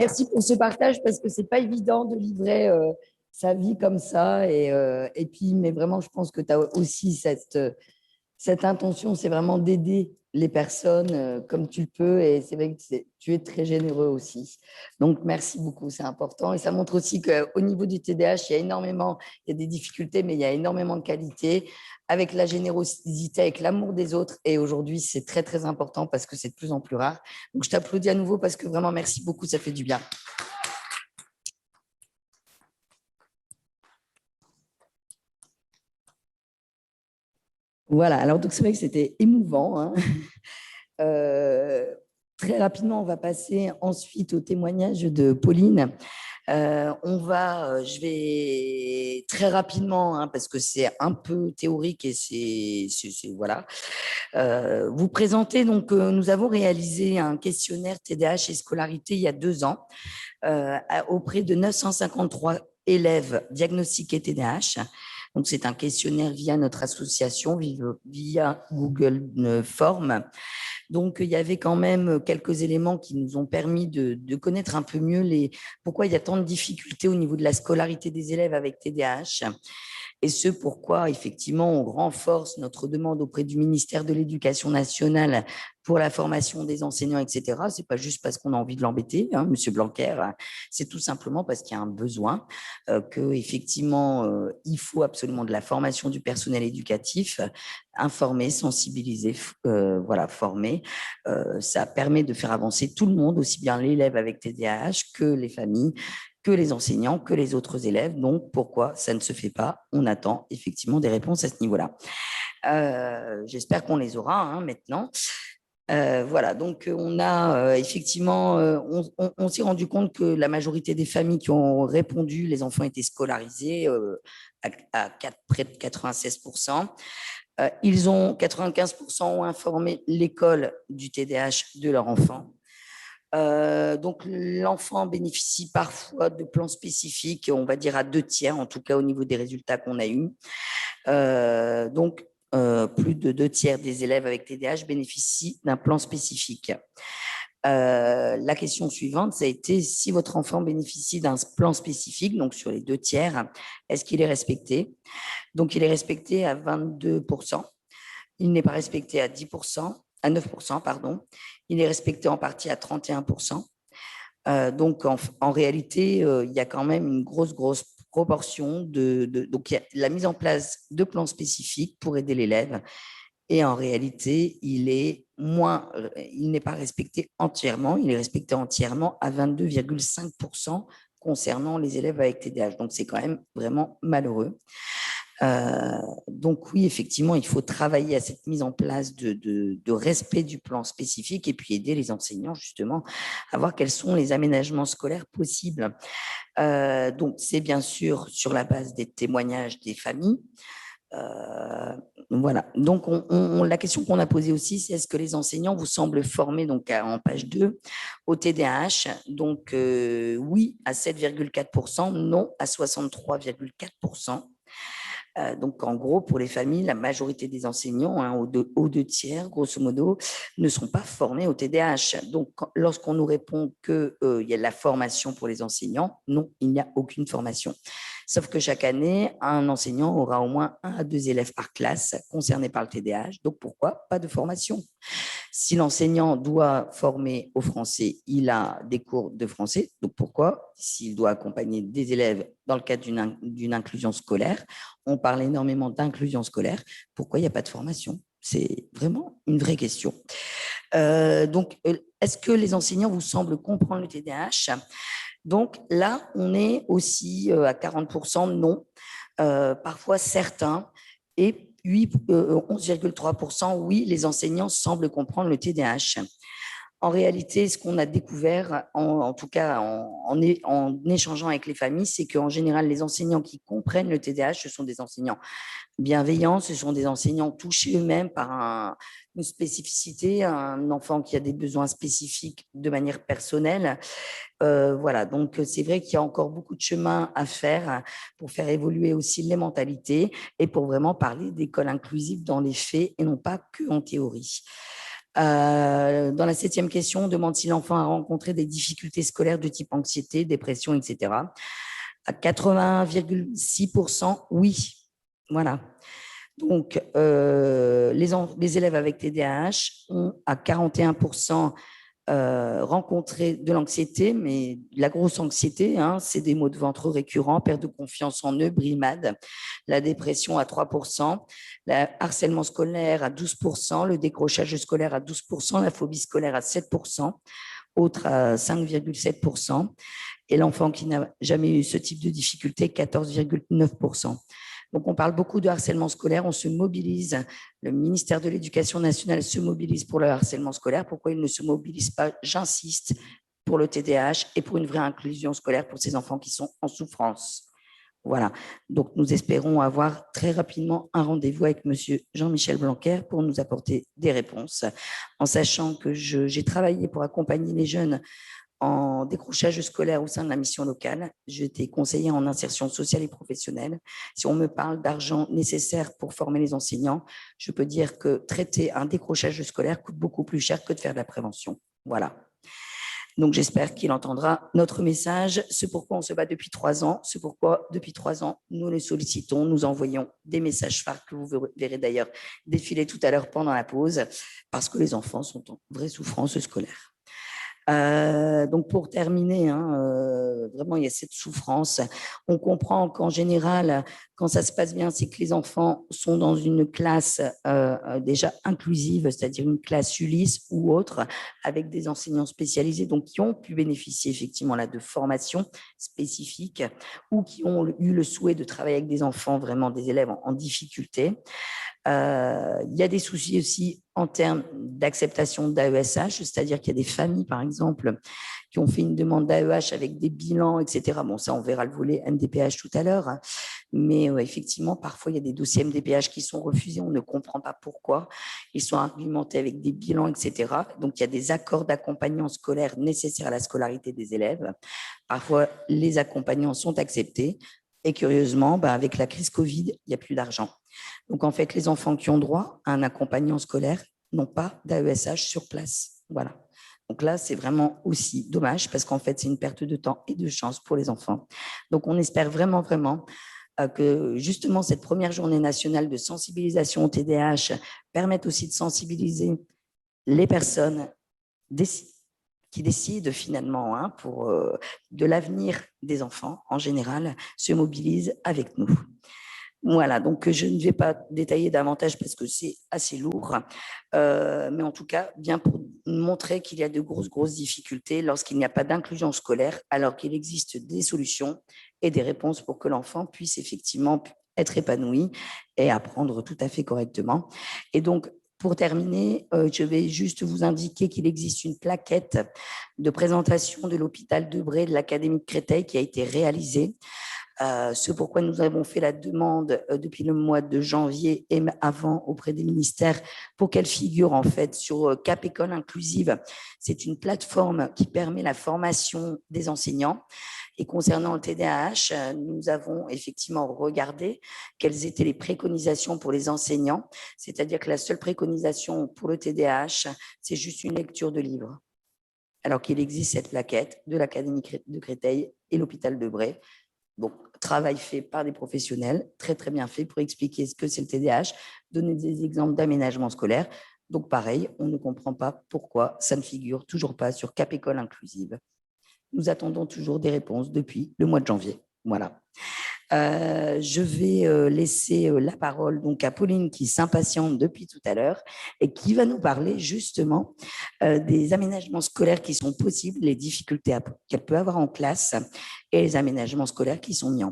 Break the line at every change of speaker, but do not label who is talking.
Merci pour ce partage parce que c'est pas évident de livrer sa vie comme ça. Et puis, mais vraiment, je pense que tu as aussi cette intention, c'est vraiment d'aider les personnes comme tu le peux. Et c'est vrai que tu es très généreux aussi. Donc, merci beaucoup, c'est important. Et ça montre aussi qu'au niveau du TDAH, il y a des difficultés, mais il y a énormément de qualités avec la générosité, avec l'amour des autres. Et aujourd'hui, c'est très, très important parce que c'est de plus en plus rare. Donc, je t'applaudis à nouveau parce que vraiment, merci beaucoup, ça fait du bien. Voilà, alors donc c'est vrai que c'était émouvant, hein. Très rapidement, on va passer ensuite au témoignage de Pauline. Je vais très rapidement, hein, parce que c'est un peu théorique et voilà, vous présenter. Donc, nous avons réalisé un questionnaire TDAH et scolarité il y a 2 ans auprès de 953 élèves diagnostiqués TDAH. Donc, c'est un questionnaire via notre association, via Google Forms. Donc, il y avait quand même quelques éléments qui nous ont permis de connaître un peu mieux pourquoi il y a tant de difficultés au niveau de la scolarité des élèves avec TDAH. Et ce, pourquoi, effectivement, on renforce notre demande auprès du ministère de l'Éducation nationale pour la formation des enseignants, etc. Ce n'est pas juste parce qu'on a envie de l'embêter, hein, Monsieur Blanquer, c'est tout simplement parce qu'il y a un besoin, qu'effectivement, il faut absolument de la formation du personnel éducatif, informer, sensibiliser, voilà, former. Ça permet de faire avancer tout le monde, aussi bien l'élève avec TDAH que les familles, que les enseignants, que les autres élèves. Donc, pourquoi ça ne se fait pas? On attend effectivement des réponses à ce niveau-là. J'espère qu'on les aura, hein, maintenant. Voilà, donc on a effectivement, on s'est rendu compte que la majorité des familles qui ont répondu, les enfants étaient scolarisés près de 96%. 95% ont informé l'école du TDAH de leur enfant. Donc, l'enfant bénéficie parfois de plans spécifiques, on va dire à 2/3, en tout cas au niveau des résultats qu'on a eus. Donc, plus de 2/3 des élèves avec TDAH bénéficient d'un plan spécifique. La question suivante, ça a été si votre enfant bénéficie d'un plan spécifique, donc sur les 2/3, est-ce qu'il est respecté? Donc, il est respecté à 22%. Il n'est pas respecté à 10%, à 9%, pardon. Il est respecté en partie à 31%. Donc, en réalité, il y a quand même une grosse proportion donc, il y a la mise en place de plans spécifiques pour aider l'élève. Et en réalité, il n'est pas respecté entièrement. Il est respecté entièrement à 22,5% concernant les élèves avec TDAH. Donc, c'est quand même vraiment malheureux. Donc oui, effectivement, il faut travailler à cette mise en place de respect du plan spécifique et puis aider les enseignants justement à voir quels sont les aménagements scolaires possibles. Donc c'est bien sûr sur la base des témoignages des familles. Voilà. Donc, la question qu'on a posée aussi, c'est est-ce que les enseignants vous semblent formés, donc en page 2, au TDAH? Donc, oui à 7,4%, non à 63,4%. Donc, en gros, pour les familles, la majorité des enseignants, hein, aux 2/3, grosso modo, ne sont pas formés au TDAH. Donc, lorsqu'on nous répond qu'il y a de la formation pour les enseignants, non, il n'y a aucune formation. Sauf que chaque année, un enseignant aura au moins 1 à 2 élèves par classe concernés par le TDAH. Donc, pourquoi pas de formation? Si l'enseignant doit former au français, il a des cours de français. Donc, pourquoi? S'il doit accompagner des élèves dans le cadre d'une inclusion scolaire, on parle énormément d'inclusion scolaire. Pourquoi il n'y a pas de formation? C'est vraiment une vraie question. Donc, est-ce que les enseignants vous semblent comprendre le TDAH? Donc là, on est aussi à 40% non, parfois certains, et 11,3% oui, les enseignants semblent comprendre le TDAH. En réalité, ce qu'on a découvert, en tout cas en échangeant avec les familles, c'est qu'en général, les enseignants qui comprennent le TDAH, ce sont des enseignants bienveillants, ce sont des enseignants touchés eux-mêmes par une spécificité, un enfant qui a des besoins spécifiques de manière personnelle. Voilà, donc c'est vrai qu'il y a encore beaucoup de chemin à faire pour faire évoluer aussi les mentalités et pour vraiment parler d'école inclusive dans les faits et non pas que en théorie. Dans la 7e question, on demande si l'enfant a rencontré des difficultés scolaires de type anxiété, dépression, etc. À 80,6%, oui. Voilà. Donc, les élèves avec TDAH ont à 41% rencontré de l'anxiété, mais la grosse anxiété, hein, c'est des maux de ventre récurrents, perte de confiance en eux, brimade, la dépression à 3%, le harcèlement scolaire à 12%, le décrochage scolaire à 12%, la phobie scolaire à 7%, autre à 5,7%, et l'enfant qui n'a jamais eu ce type de difficulté, 14,9%. Donc, on parle beaucoup de harcèlement scolaire, on se mobilise, le ministère de l'Éducation nationale se mobilise pour le harcèlement scolaire. Pourquoi il ne se mobilise pas, j'insiste, pour le TDAH et pour une vraie inclusion scolaire pour ces enfants qui sont en souffrance? Voilà, donc nous espérons avoir très rapidement un rendez-vous avec monsieur Jean-Michel Blanquer pour nous apporter des réponses, en sachant que j'ai travaillé pour accompagner les jeunes en décrochage scolaire au sein de la mission locale. J'étais conseillère en insertion sociale et professionnelle. Si on me parle d'argent nécessaire pour former les enseignants, je peux dire que traiter un décrochage scolaire coûte beaucoup plus cher que de faire de la prévention. Voilà. Donc, j'espère qu'il entendra notre message. C'est pourquoi on se bat depuis 3 ans. C'est pourquoi, depuis 3 ans, nous les sollicitons. Nous envoyons des messages phares que vous verrez d'ailleurs défiler tout à l'heure pendant la pause, parce que les enfants sont en vraie souffrance scolaire. Donc, pour terminer, vraiment, il y a cette souffrance. On comprend qu'en général, quand ça se passe bien, c'est que les enfants sont dans une classe déjà inclusive, c'est-à-dire une classe Ulysse ou autre, avec des enseignants spécialisés, donc qui ont pu bénéficier effectivement là, de formations spécifiques ou qui ont eu le souhait de travailler avec des enfants, vraiment des élèves en difficulté. Il y a des soucis aussi en termes d'acceptation d'AESH, c'est-à-dire qu'il y a des familles, par exemple, qui ont fait une demande d'AEH avec des bilans, etc. Bon, ça, on verra le volet MDPH tout à l'heure. Mais effectivement, parfois, il y a des dossiers MDPH qui sont refusés. On ne comprend pas pourquoi. Ils sont argumentés avec des bilans, etc. Donc, il y a des accords d'accompagnant scolaire nécessaires à la scolarité des élèves. Parfois, les accompagnants sont acceptés. Et curieusement, avec la crise Covid, il n'y a plus d'argent. Donc, en fait, les enfants qui ont droit à un accompagnant scolaire n'ont pas d'AESH sur place. Voilà. Donc là, c'est vraiment aussi dommage parce qu'en fait, c'est une perte de temps et de chance pour les enfants. Donc, on espère vraiment, vraiment que justement cette première journée nationale de sensibilisation au TDAH permette aussi de sensibiliser les personnes qui décident finalement pour de l'avenir des enfants en général, se mobilisent avec nous. Voilà, donc je ne vais pas détailler davantage parce que c'est assez lourd, mais en tout cas, bien pour montrer qu'il y a de grosses difficultés lorsqu'il n'y a pas d'inclusion scolaire, alors qu'il existe des solutions et des réponses pour que l'enfant puisse effectivement être épanoui et apprendre tout à fait correctement. Et donc, pour terminer, je vais juste vous indiquer qu'il existe une plaquette de présentation de l'hôpital de Bray de l'Académie de Créteil qui a été réalisée. C'est pourquoi nous avons fait la demande depuis le mois de janvier et avant auprès des ministères pour qu'elle figure en fait sur Cap École Inclusive. C'est une plateforme qui permet la formation des enseignants. Et concernant le TDAH, nous avons effectivement regardé quelles étaient les préconisations pour les enseignants. C'est-à-dire que la seule préconisation pour le TDAH, c'est juste une lecture de livres. Alors qu'il existe cette plaquette de l'Académie de Créteil et l'hôpital de Bray. Donc, travail fait par des professionnels, très bien fait pour expliquer ce que c'est le TDAH, donner des exemples d'aménagement scolaire. Donc, pareil, on ne comprend pas pourquoi ça ne figure toujours pas sur Cap École Inclusive. Nous attendons toujours des réponses depuis le mois de janvier. Voilà. Je vais laisser la parole donc à Pauline qui s'impatiente depuis tout à l'heure et qui va nous parler justement des aménagements scolaires qui sont possibles, les difficultés qu'elle peut avoir en classe et les aménagements scolaires qui sont mis en